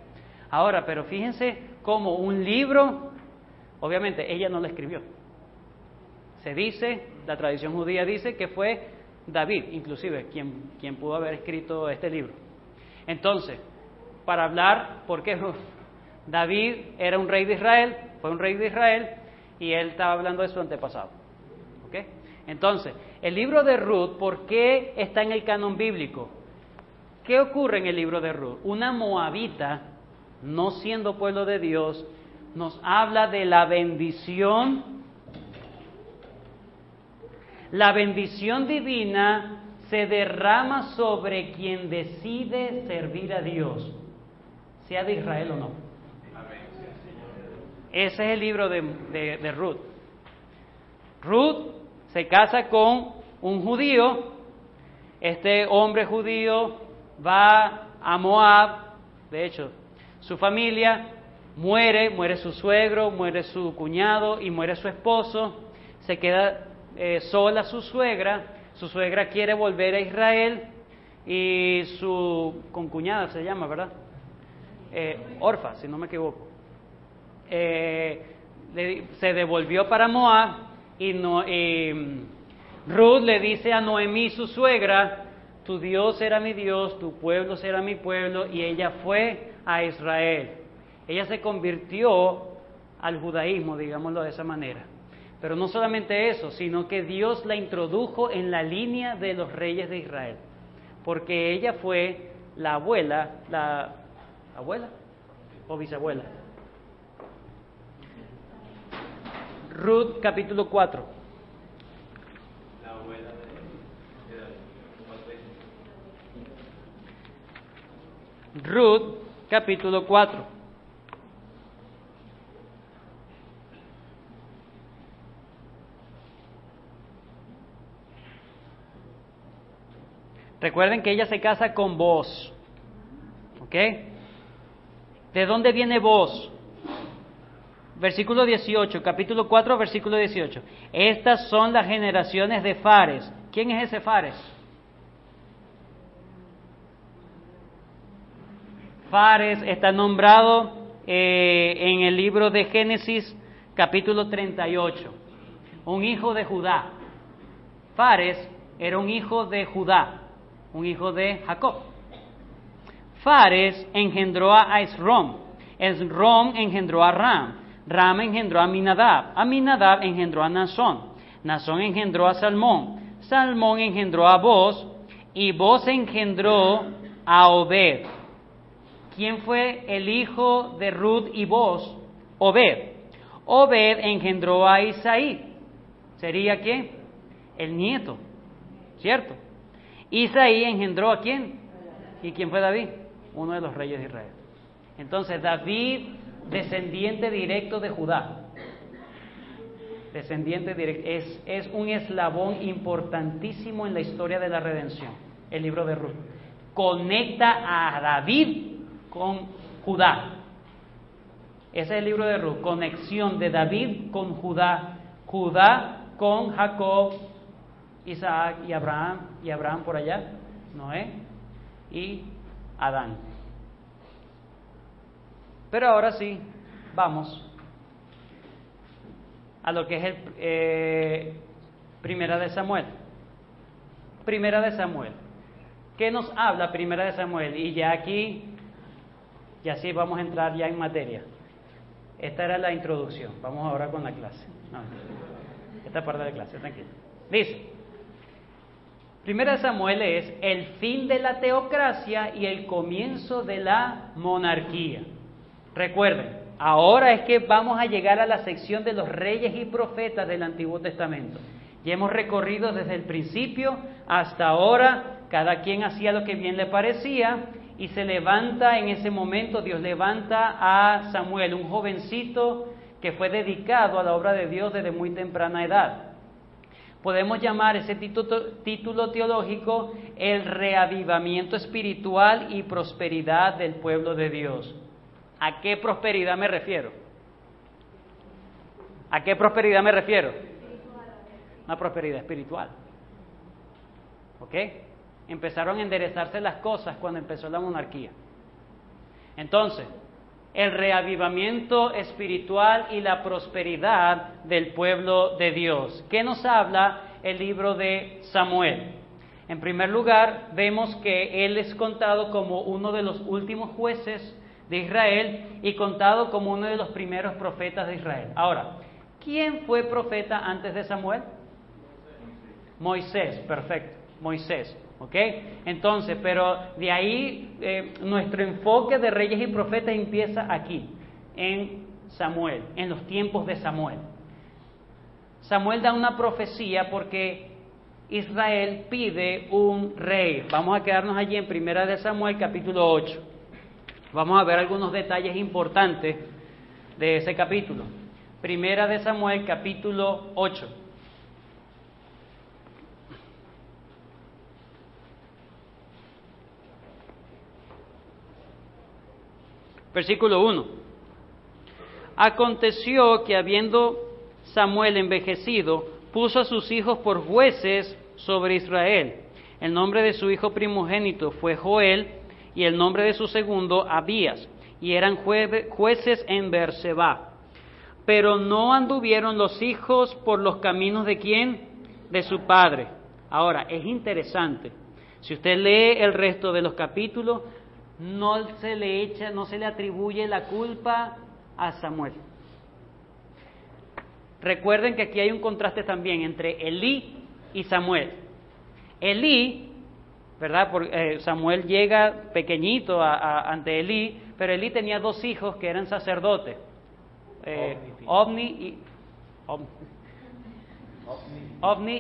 [SPEAKER 1] Ahora, pero fíjense cómo un libro, obviamente ella no lo escribió. Se dice, la tradición judía dice que fue David, inclusive, quien pudo haber escrito este libro. Entonces, para hablar, porque David era un rey de Israel, fue un rey de Israel, y él estaba hablando de su antepasado. ¿Ok? Entonces, el libro de Ruth, ¿por qué está en el canon bíblico? ¿Qué ocurre en el libro de Ruth? Una moabita, no siendo pueblo de Dios, nos habla de la bendición. La bendición divina se derrama sobre quien decide servir a Dios, sea de Israel o no. Ese es el libro de Ruth. Ruth se casa con un judío. Este hombre judío va a Moab. De hecho, su familia muere su suegro, muere su cuñado y muere su esposo. Se queda sola su suegra quiere volver a Israel y su concuñada se llama, ¿verdad? Orfa, si no me equivoco. Se devolvió para Moab y Ruth le dice a Noemí, su suegra, tu Dios será mi Dios, tu pueblo será mi pueblo, y ella fue a Israel. Ella se convirtió al judaísmo, digámoslo de esa manera. Pero no solamente eso, sino que Dios la introdujo en la línea de los reyes de Israel. porque ella fue la abuela o bisabuela. Ruth capítulo 4.
[SPEAKER 3] La abuela de David.
[SPEAKER 1] Ruth capítulo 4. Recuerden que ella se casa con Booz. ¿Ok? ¿De dónde viene Booz? Versículo 18, capítulo 4, versículo 18. Estas son las generaciones de Fares. ¿Quién es ese Fares? Fares está nombrado en el libro de Génesis, capítulo 38. Un hijo de Judá. Fares era un hijo de Judá, un hijo de Jacob. Fares engendró a Esrom. Esrom engendró a Ram. Ram engendró a Aminadab. Aminadab engendró a Nasón. Nasón engendró a Salmón. Salmón engendró a Booz. Y Booz engendró a Obed. ¿Quién fue el hijo de Ruth y Booz? Obed. Obed engendró a Isaí. ¿Sería quién? El nieto, ¿cierto? Isaí engendró a quién. ¿Y quién fue David? Uno de los reyes de Israel. Entonces David, descendiente directo de Judá, descendiente directo, es un eslabón importantísimo en la historia de la redención, el libro de Ruth. Conecta a David con Judá. Ese es el libro de Ruth, conexión de David con Judá, Judá con Jacob, Isaac y Abraham por allá, Noé y Adán. Pero ahora sí, vamos a lo que es el Primera de Samuel. Primera de Samuel. ¿Qué nos habla Primera de Samuel? Y ya aquí, ya sí vamos a entrar ya en materia. Esta era la introducción. Vamos ahora con la clase. No, esta parte de la clase, tranquilo. Dice, Primera de Samuel es el fin de la teocracia y el comienzo de la monarquía. Recuerden, ahora es que vamos a llegar a la sección de los reyes y profetas del Antiguo Testamento. Ya hemos recorrido desde el principio hasta ahora, cada quien hacía lo que bien le parecía, y se levanta en ese momento, Dios levanta a Samuel, un jovencito que fue dedicado a la obra de Dios desde muy temprana edad. Podemos llamar ese título teológico el reavivamiento espiritual y prosperidad del pueblo de Dios. ¿A qué prosperidad me refiero? ¿A qué prosperidad me refiero? Una prosperidad espiritual. ¿Ok? Empezaron a enderezarse las cosas cuando empezó la monarquía. Entonces, el reavivamiento espiritual y la prosperidad del pueblo de Dios. ¿Qué nos habla el libro de Samuel? En primer lugar, vemos que él es contado como uno de los últimos jueces de Israel y contado como uno de los primeros profetas de Israel. Ahora, ¿quién fue profeta antes de Samuel? Moisés, perfecto, Moisés. ¿Ok? Entonces, pero de ahí nuestro enfoque de reyes y profetas empieza aquí, en Samuel, en los tiempos de Samuel. Samuel da una profecía porque Israel pide un rey. Vamos a quedarnos allí en Primera de Samuel, capítulo 8. Vamos a ver algunos detalles importantes de ese capítulo. Primera de Samuel, capítulo 8. Versículo 1. Aconteció que habiendo Samuel envejecido, puso a sus hijos por jueces sobre Israel. El nombre de su hijo primogénito fue Joel, y el nombre de su segundo Abías, y eran jueces en Beerseba. Pero no anduvieron los hijos por los caminos de ¿quién? De su padre. Ahora, es interesante. Si usted lee el resto de los capítulos, no se le atribuye la culpa a Samuel. Recuerden que aquí hay un contraste también entre Elí y Samuel. Elí ¿verdad? Samuel llega pequeñito ante Elí, pero Elí tenía 2 hijos que eran sacerdotes, Ofni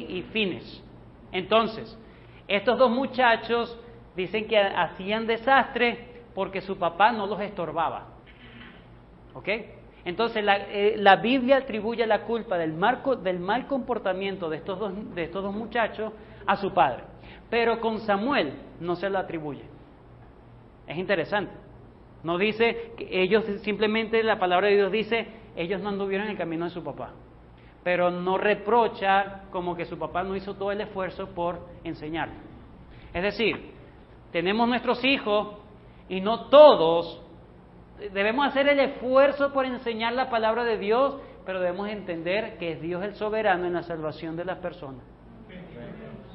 [SPEAKER 1] y Fines. Entonces, estos 2 muchachos dicen que hacían desastre porque su papá no los estorbaba. ¿Ok? Entonces la Biblia atribuye la culpa del mal comportamiento de estos dos muchachos a su padre. Pero con Samuel no se lo atribuye. Es interesante. No dice que ellos, simplemente la palabra de Dios dice, ellos no anduvieron en el camino de su papá. Pero no reprocha como que su papá no hizo todo el esfuerzo por enseñarlo. Es decir, tenemos nuestros hijos y no todos debemos hacer el esfuerzo por enseñar la palabra de Dios, pero debemos entender que es Dios el soberano en la salvación de las personas.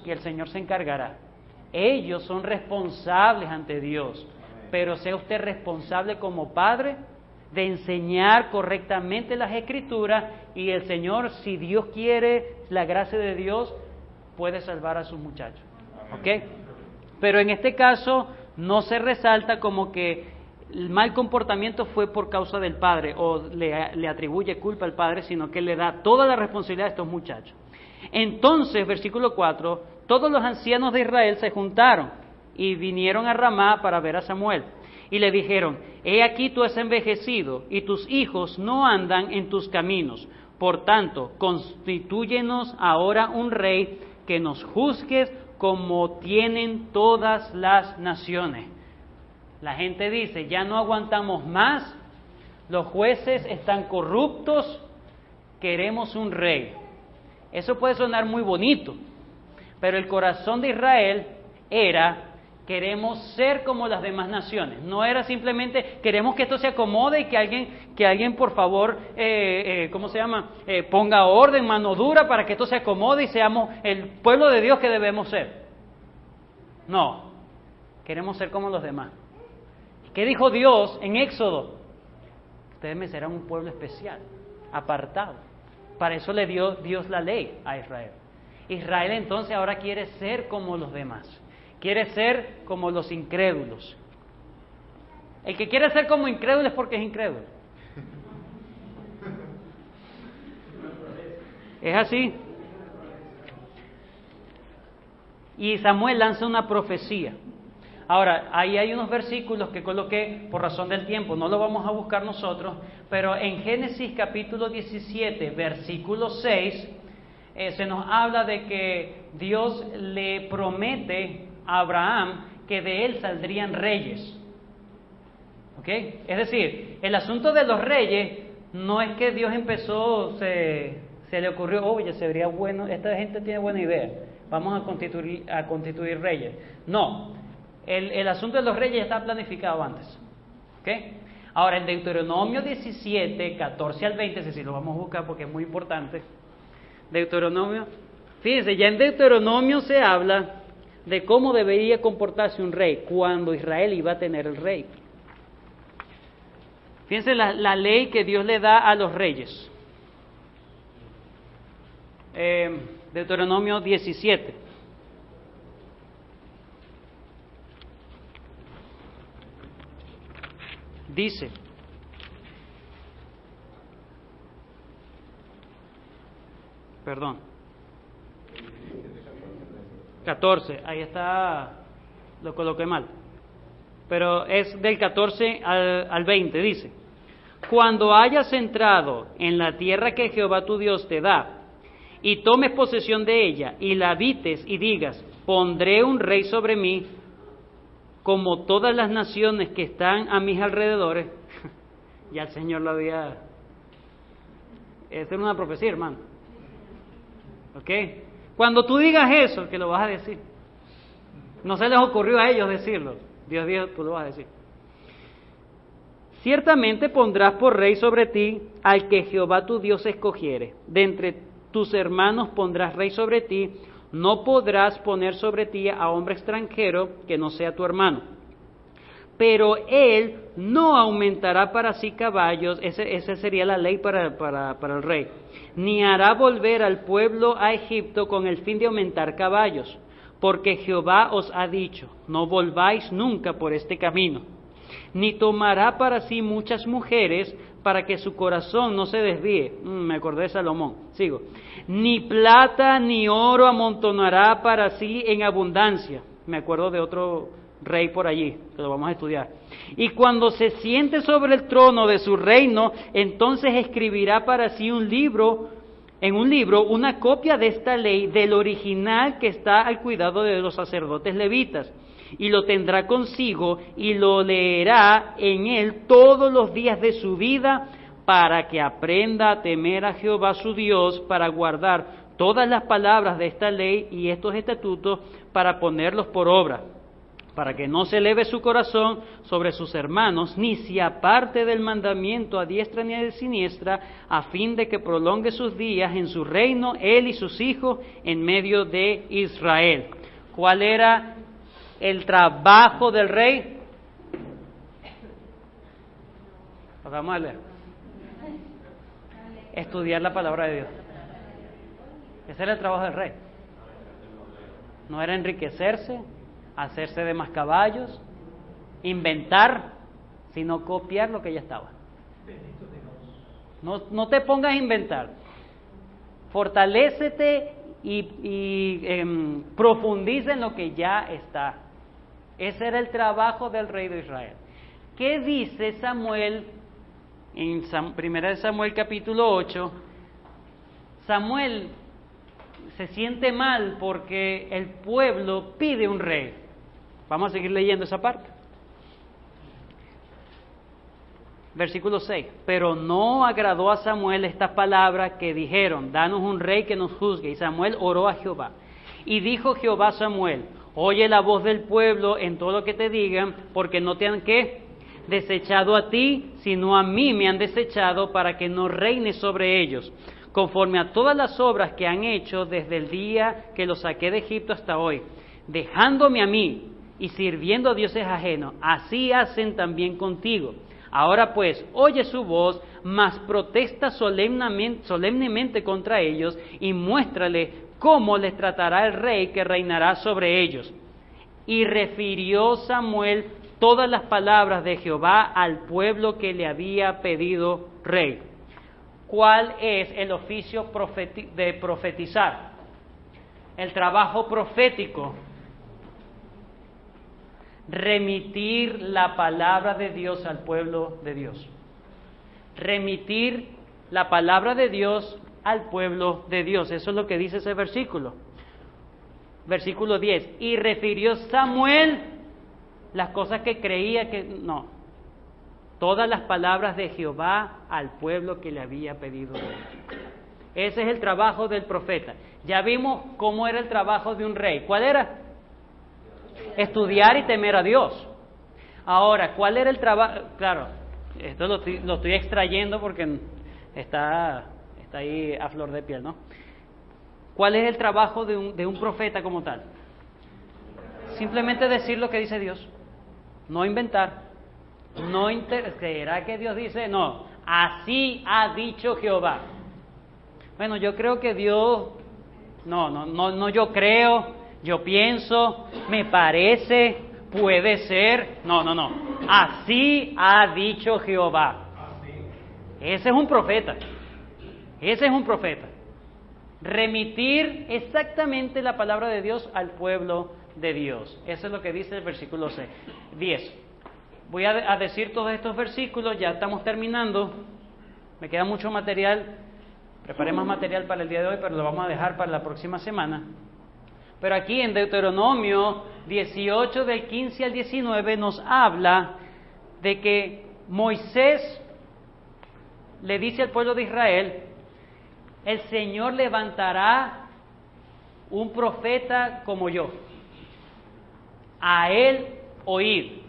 [SPEAKER 1] Y el Señor se encargará. Ellos son responsables ante Dios, pero sea usted responsable como padre de enseñar correctamente las Escrituras, y el Señor, si Dios quiere, la gracia de Dios puede salvar a sus muchachos. ¿Ok? Pero en este caso no se resalta como que el mal comportamiento fue por causa del padre o le atribuye culpa al padre, sino que le da toda la responsabilidad a estos muchachos. Entonces, versículo 4, todos los ancianos de Israel se juntaron y vinieron a Ramá para ver a Samuel. Y le dijeron, he aquí tú has envejecido y tus hijos no andan en tus caminos. Por tanto, constitúyenos ahora un rey que nos juzgue como tienen todas las naciones. La gente dice, ya no aguantamos más, los jueces están corruptos, queremos un rey. Eso puede sonar muy bonito, pero el corazón de Israel era, queremos ser como las demás naciones. No era simplemente, queremos que esto se acomode y que alguien por favor, ponga orden, mano dura para que esto se acomode y seamos el pueblo de Dios que debemos ser. No, queremos ser como los demás. ¿Qué dijo Dios en Éxodo? Ustedes me serán un pueblo especial, apartado. Para eso le dio Dios la ley a Israel. Israel entonces ahora quiere ser como los demás. Quiere ser como los incrédulos. El que quiere ser como incrédulo es porque es incrédulo. Es así. Y Samuel lanza una profecía. Ahora, ahí hay unos versículos que coloqué por razón del tiempo, no lo vamos a buscar nosotros, pero en Génesis capítulo 17, versículo 6, se nos habla de que Dios le promete a Abraham que de él saldrían reyes. ¿Ok? Es decir, el asunto de los reyes no es que Dios empezó, se le ocurrió, oye, sería bueno, esta gente tiene buena idea, vamos a constituir reyes. No. El asunto de los reyes ya está planificado antes. ¿Ok? Ahora, en Deuteronomio 17, 14 al 20, si lo vamos a buscar porque es muy importante. Deuteronomio, fíjense, ya en Deuteronomio se habla de cómo debería comportarse un rey cuando Israel iba a tener el rey. Fíjense la ley que Dios le da a los reyes. Deuteronomio 17. Dice, perdón, 14, ahí está, lo coloqué mal, pero es del 14 al 20, dice, cuando hayas entrado en la tierra que Jehová tu Dios te da, y tomes posesión de ella, y la habites y digas, pondré un rey sobre mí, como todas las naciones que están a mis alrededores, ya el Señor lo había... Esta es una profecía, hermano. ¿Ok? Cuando tú digas eso, que lo vas a decir. No se les ocurrió a ellos decirlo. Dios dijo, tú lo vas a decir. Ciertamente pondrás por rey sobre ti al que Jehová tu Dios escogiere. De entre tus hermanos pondrás rey sobre ti. No podrás poner sobre ti a hombre extranjero que no sea tu hermano. Pero él no aumentará para sí caballos, esa sería la ley para el rey, ni hará volver al pueblo a Egipto con el fin de aumentar caballos, porque Jehová os ha dicho, no volváis nunca por este camino, ni tomará para sí muchas mujeres, para que su corazón no se desvíe. Me acordé de Salomón, sigo. Ni plata ni oro amontonará para sí en abundancia. Me acuerdo de otro rey por allí, que lo vamos a estudiar. Y cuando se siente sobre el trono de su reino, entonces escribirá para sí en un libro una copia de esta ley del original que está al cuidado de los sacerdotes levitas, y lo tendrá consigo y lo leerá en él todos los días de su vida, para que aprenda a temer a Jehová su Dios, para guardar todas las palabras de esta ley y estos estatutos, para ponerlos por obra, para que no se eleve su corazón sobre sus hermanos, ni se aparte del mandamiento a diestra ni a siniestra, a fin de que prolongue sus días en su reino, él y sus hijos, en medio de Israel. ¿Cuál era el trabajo del rey? Vamos a leer. Estudiar la palabra de Dios. Ese era el trabajo del rey. No era enriquecerse, hacerse de más caballos, inventar, sino copiar lo que ya estaba. No te pongas a inventar. Fortalécete y profundiza en lo que ya está. Ese era el trabajo del rey de Israel. ¿Qué dice Samuel en 1 Samuel capítulo 8? Samuel se siente mal porque el pueblo pide un rey. Vamos a seguir leyendo esa parte. Versículo 6. Pero no agradó a Samuel estas palabras que dijeron, danos un rey que nos juzgue. Y Samuel oró a Jehová. Y dijo Jehová a Samuel, oye la voz del pueblo en todo lo que te digan, porque no te han desechado a ti, sino a mí me han desechado, para que no reines sobre ellos, conforme a todas las obras que han hecho desde el día que los saqué de Egipto hasta hoy, dejándome a mí y sirviendo a dioses ajenos. Así hacen también contigo. Ahora pues, oye su voz, mas protesta solemnemente contra ellos, y muéstrale cómo les tratará el rey que reinará sobre ellos. Y refirió Samuel todas las palabras de Jehová al pueblo que le había pedido rey. ¿Cuál es el oficio de profetizar? El trabajo profético. Remitir la palabra de Dios al pueblo de Dios. Remitir la palabra de Dios al pueblo de Dios. Eso es lo que dice ese versículo. Versículo 10. Y refirió Samuel las cosas que creía que... No. Todas las palabras de Jehová al pueblo que le había pedido. Ese es el trabajo del profeta. Ya vimos cómo era el trabajo de un rey. ¿Cuál era? Estudiar y temer a Dios. Ahora, ¿cuál era el trabajo? Claro, esto lo estoy extrayendo porque está ahí a flor de piel, ¿no? ¿Cuál es el trabajo de un profeta como tal? Simplemente decir lo que dice Dios. No inventar. ¿Será que Dios dice? No, así ha dicho Jehová. Bueno, yo creo que Dios... No, yo creo, yo pienso, me parece, puede ser. No. Así ha dicho Jehová. Ese es un profeta. Remitir exactamente la palabra de Dios al pueblo de Dios. Eso es lo que dice el versículo 10. Voy a decir todos estos versículos, ya estamos terminando. Me queda mucho material. Preparé más material para el día de hoy, pero lo vamos a dejar para la próxima semana. Pero aquí en Deuteronomio 18, del 15 al 19, nos habla de que Moisés le dice al pueblo de Israel, el Señor levantará un profeta como yo. A él oír.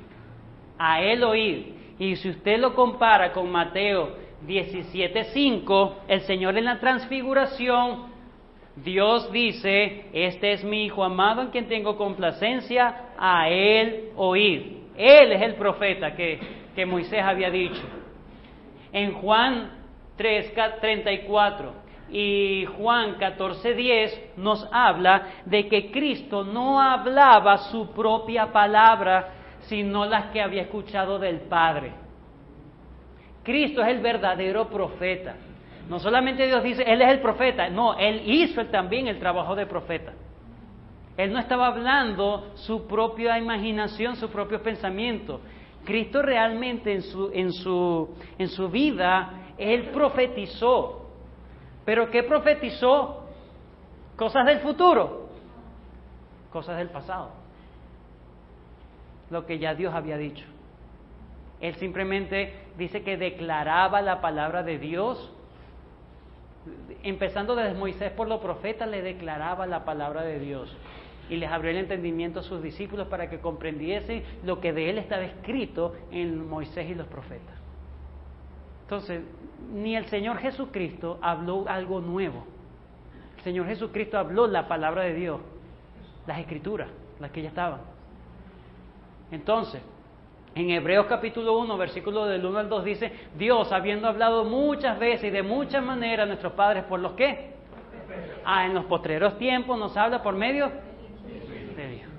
[SPEAKER 1] Y si usted lo compara con Mateo 17:5, el Señor en la transfiguración, Dios dice, este es mi Hijo amado en quien tengo complacencia, a él oír. Él es el profeta que Moisés había dicho. En Juan 3:34, y Juan 14:10 nos habla de que Cristo no hablaba su propia palabra, sino las que había escuchado del Padre. Cristo es el verdadero profeta. No solamente Dios dice, Él es el profeta, no, Él hizo también el trabajo de profeta. Él no estaba hablando su propia imaginación, su propio pensamiento. Cristo realmente en su vida, Él profetizó. ¿Pero qué profetizó? ¿Cosas del futuro? Cosas del pasado. Lo que ya Dios había dicho. Él simplemente dice que declaraba la palabra de Dios. Empezando desde Moisés por los profetas, le declaraba la palabra de Dios. Y les abrió el entendimiento a sus discípulos para que comprendiesen lo que de Él estaba escrito en Moisés y los profetas. Entonces, ni el Señor Jesucristo habló algo nuevo. El Señor Jesucristo habló la palabra de Dios, las Escrituras, las que ya estaban. Entonces, en Hebreos capítulo 1, versículo del 1 al 2 dice, Dios, habiendo hablado muchas veces y de muchas maneras a nuestros padres, ¿por los qué? En los postreros tiempos nos habla por medio de Dios.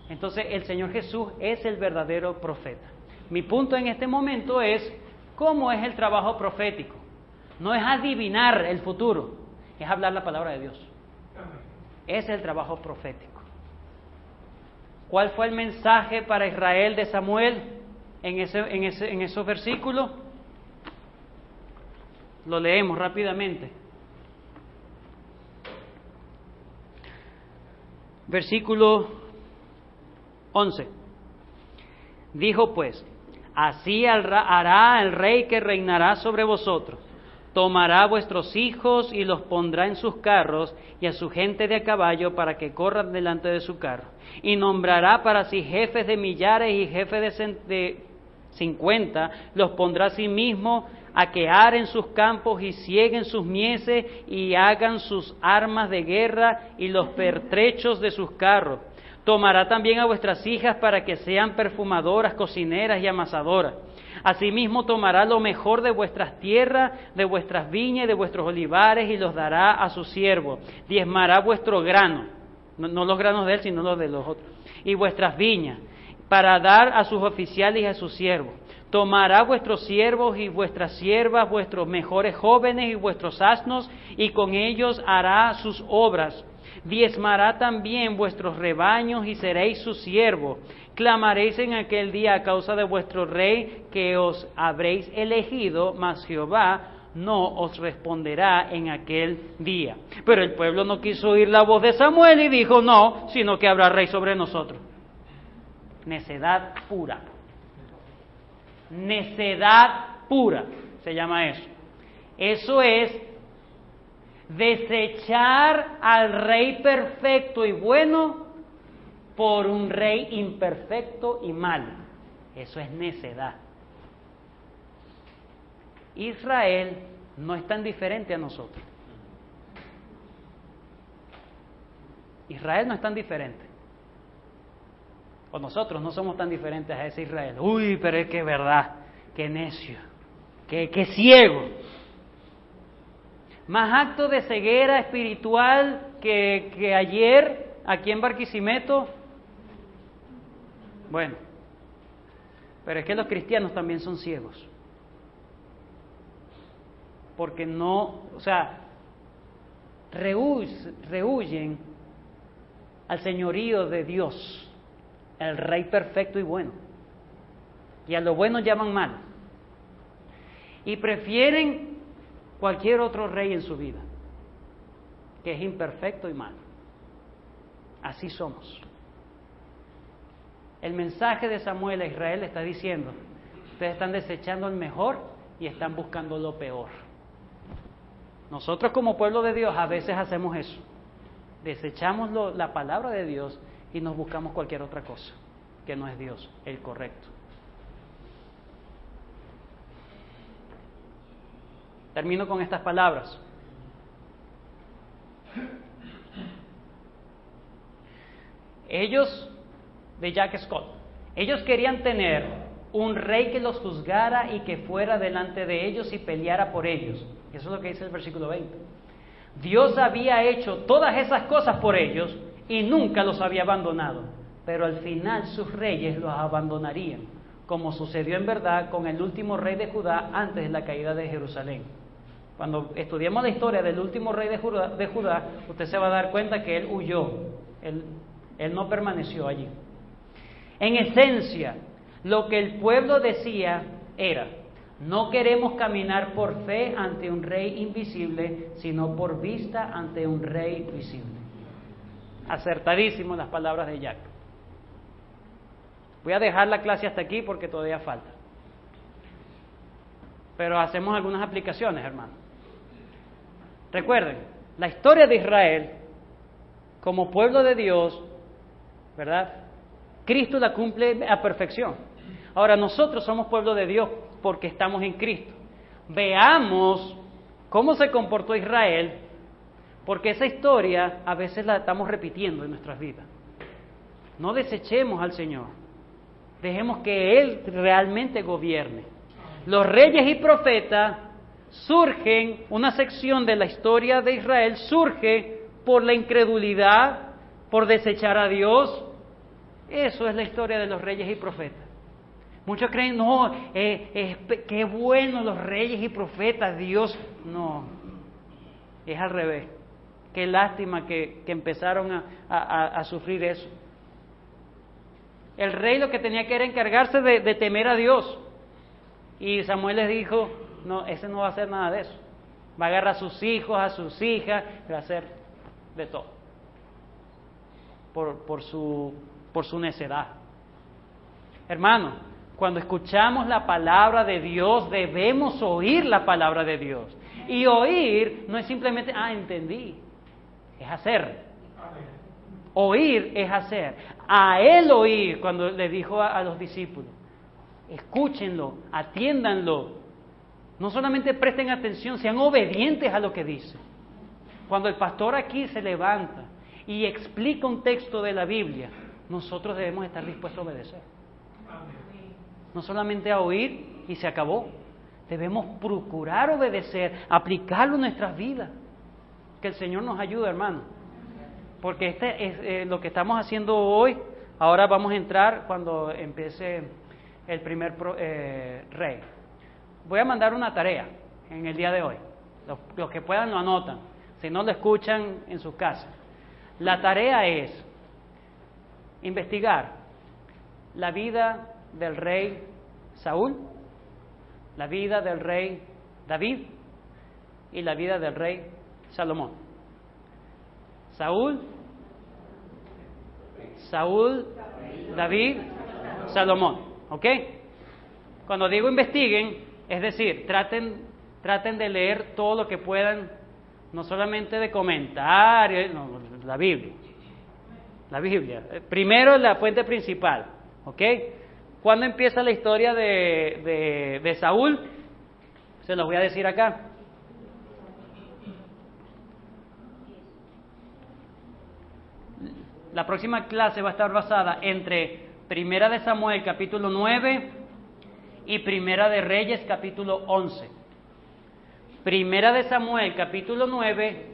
[SPEAKER 1] Entonces, el Señor Jesús es el verdadero profeta. Mi punto en este momento es, ¿cómo es el trabajo profético? No es adivinar el futuro, es hablar la palabra de Dios. Ese es el trabajo profético. ¿Cuál fue el mensaje para Israel de Samuel en esos versículos? Lo leemos rápidamente. Versículo 11. Dijo pues, así hará el rey que reinará sobre vosotros. Tomará a vuestros hijos y los pondrá en sus carros y a su gente de a caballo para que corran delante de su carro. Y nombrará para sí jefes de millares y jefes de 50. Los pondrá a sí mismo a que aren sus campos y cieguen sus mieses y hagan sus armas de guerra y los pertrechos de sus carros. Tomará también a vuestras hijas para que sean perfumadoras, cocineras y amasadoras. Asimismo tomará lo mejor de vuestras tierras, de vuestras viñas y de vuestros olivares y los dará a sus siervos. Diezmará vuestro grano, no los granos de él, sino los de los otros, y vuestras viñas, para dar a sus oficiales y a sus siervos. Tomará vuestros siervos y vuestras siervas, vuestros mejores jóvenes y vuestros asnos, y con ellos hará sus obras. Diezmará también vuestros rebaños y seréis sus siervos. Clamaréis en aquel día a causa de vuestro rey que os habréis elegido, mas Jehová no os responderá en aquel día. Pero el pueblo no quiso oír la voz de Samuel y dijo, no, sino que habrá rey sobre nosotros. Necedad pura. Necedad pura se llama eso. Eso es desechar al rey perfecto y bueno por un rey imperfecto y malo. Eso es necedad. Israel no es tan diferente a nosotros. Israel no es tan diferente. O nosotros no somos tan diferentes a ese Israel. Uy, pero es que es verdad, qué necio, qué ciego. Más acto de ceguera espiritual que ayer aquí en Barquisimeto. Bueno, pero es que los cristianos también son ciegos. Porque no, rehuyen al señorío de Dios, el Rey perfecto y bueno. Y a lo bueno llaman mal. Y prefieren cualquier otro rey en su vida, que es imperfecto y malo. Así somos. El mensaje de Samuel a Israel está diciendo, ustedes están desechando el mejor y están buscando lo peor. Nosotros como pueblo de Dios a veces hacemos eso. Desechamos la palabra de Dios y nos buscamos cualquier otra cosa, que no es Dios, el correcto. Termino con estas palabras. Ellos, de Jack Scott, ellos querían tener un rey que los juzgara y que fuera delante de ellos y peleara por ellos. Eso es lo que dice el versículo 20. Dios había hecho todas esas cosas por ellos y nunca los había abandonado, pero al final sus reyes los abandonarían, como sucedió en verdad con el último rey de Judá antes de la caída de Jerusalén. Cuando estudiamos la historia del último rey de Judá, usted se va a dar cuenta que él huyó, él no permaneció allí. En esencia, lo que el pueblo decía era: no queremos caminar por fe ante un rey invisible, sino por vista ante un rey visible. Acertadísimo las palabras de Jack. Voy a dejar la clase hasta aquí porque todavía falta. Pero hacemos algunas aplicaciones, hermano. Recuerden, la historia de Israel, como pueblo de Dios, ¿verdad? Cristo la cumple a perfección. Ahora, nosotros somos pueblo de Dios porque estamos en Cristo. Veamos cómo se comportó Israel, porque esa historia a veces la estamos repitiendo en nuestras vidas. No desechemos al Señor. Dejemos que Él realmente gobierne. Los reyes y profetas surgen, una sección de la historia de Israel surge por la incredulidad, por desechar a Dios. Eso es la historia de los reyes y profetas. Muchos creen, no, qué bueno los reyes y profetas, Dios. No, es al revés. Qué lástima que empezaron a sufrir eso. El rey lo que tenía que era encargarse de temer a Dios. Y Samuel les dijo, no, ese no va a hacer nada de eso. Va a agarrar a sus hijos, a sus hijas, va a hacer de todo. Por su necedad. Hermano, cuando escuchamos la palabra de Dios, debemos oír la palabra de Dios. Y oír no es simplemente, entendí. Es hacer. Oír es hacer. A Él oír, cuando le dijo a los discípulos, escúchenlo, atiéndanlo. No solamente presten atención, sean obedientes a lo que dice. Cuando el pastor aquí se levanta y explica un texto de la Biblia, nosotros debemos estar dispuestos a obedecer. No solamente a oír y se acabó. Debemos procurar obedecer, aplicarlo en nuestras vidas. Que el Señor nos ayude, hermano. Porque este es lo que estamos haciendo hoy. Ahora vamos a entrar cuando empiece el primer rey. Voy a mandar una tarea en el día de hoy. Los que puedan lo anotan. Si no, lo escuchan en sus casas. La tarea es investigar la vida del rey Saúl, la vida del rey David y la vida del rey Salomón. Saúl, David, Salomón. ¿Ok? Cuando digo investiguen, es decir, traten de leer todo lo que puedan, no solamente de comentarios, no, la Biblia. La Biblia. Primero la fuente principal. ¿Ok? ¿Cuándo empieza la historia de Saúl? Se los voy a decir acá. La próxima clase va a estar basada entre Primera de Samuel capítulo 9 y Primera de Reyes capítulo 11. Primera de Samuel capítulo 9,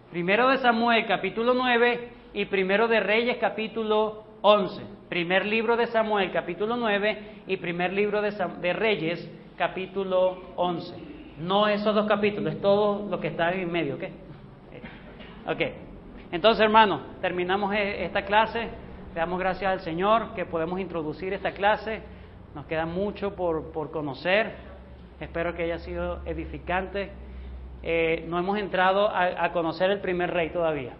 [SPEAKER 1] Primero de Samuel capítulo 9 y Primero de Reyes capítulo 11. Primer libro de Samuel capítulo 9 y primer libro de Reyes capítulo 11. No esos dos capítulos, es todo lo que está en medio, ¿ok? Ok, entonces hermanos, terminamos esta clase. Le damos gracias al Señor que podemos introducir esta clase. Nos queda mucho por conocer. Espero que haya sido edificante. No hemos entrado a conocer el primer rey todavía.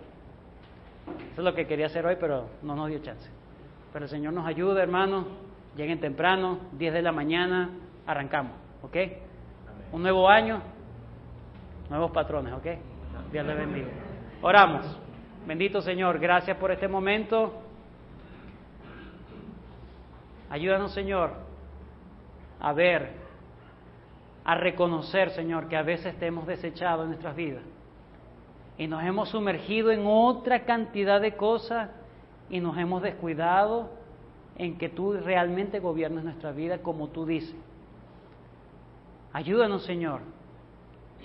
[SPEAKER 1] Eso es lo que quería hacer hoy, pero no nos dio chance. Pero el Señor nos ayuda, hermanos. Lleguen temprano, 10 de la mañana, arrancamos, ¿ok? Un nuevo año, nuevos patrones, ¿ok? Dios les bendiga. Oramos. Bendito Señor, gracias por este momento. Ayúdanos, Señor, a ver, a reconocer, Señor, que a veces te hemos desechado en nuestras vidas y nos hemos sumergido en otra cantidad de cosas y nos hemos descuidado en que tú realmente gobiernes nuestra vida como tú dices. Ayúdanos, Señor,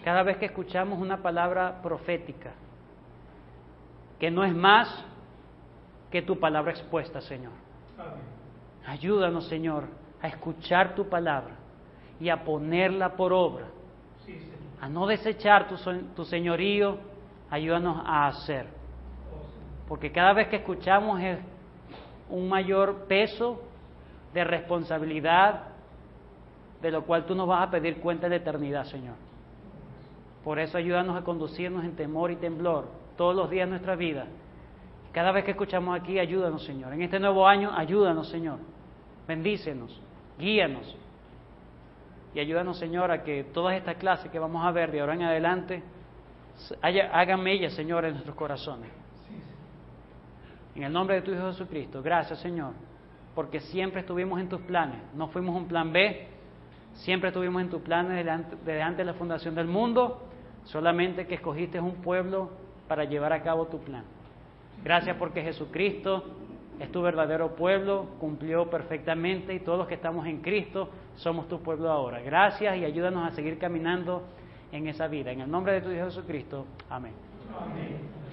[SPEAKER 1] cada vez que escuchamos una palabra profética, que no es más que tu palabra expuesta, Señor. Ayúdanos, Señor, a escuchar tu palabra y a ponerla por obra, a no desechar tu señorío, ayúdanos a hacer, porque cada vez que escuchamos es un mayor peso de responsabilidad, de lo cual tú nos vas a pedir cuenta en la eternidad, Señor. Por eso ayúdanos a conducirnos en temor y temblor todos los días de nuestra vida. Cada vez que escuchamos aquí, ayúdanos, Señor. En este nuevo año, ayúdanos, Señor. Bendícenos, guíanos. Y ayúdanos, Señor, a que todas estas clases que vamos a ver de ahora en adelante hagan mella, Señor, en nuestros corazones. En el nombre de tu Hijo Jesucristo, gracias, Señor, porque siempre estuvimos en tus planes. No fuimos un plan B, siempre estuvimos en tus planes desde antes de la fundación del mundo, solamente que escogiste un pueblo para llevar a cabo tu plan. Gracias porque Jesucristo es tu verdadero pueblo, cumplió perfectamente y todos los que estamos en Cristo somos tu pueblo ahora. Gracias y ayúdanos a seguir caminando en esa vida. En el nombre de tu Hijo Jesucristo. Amén.
[SPEAKER 2] Amén.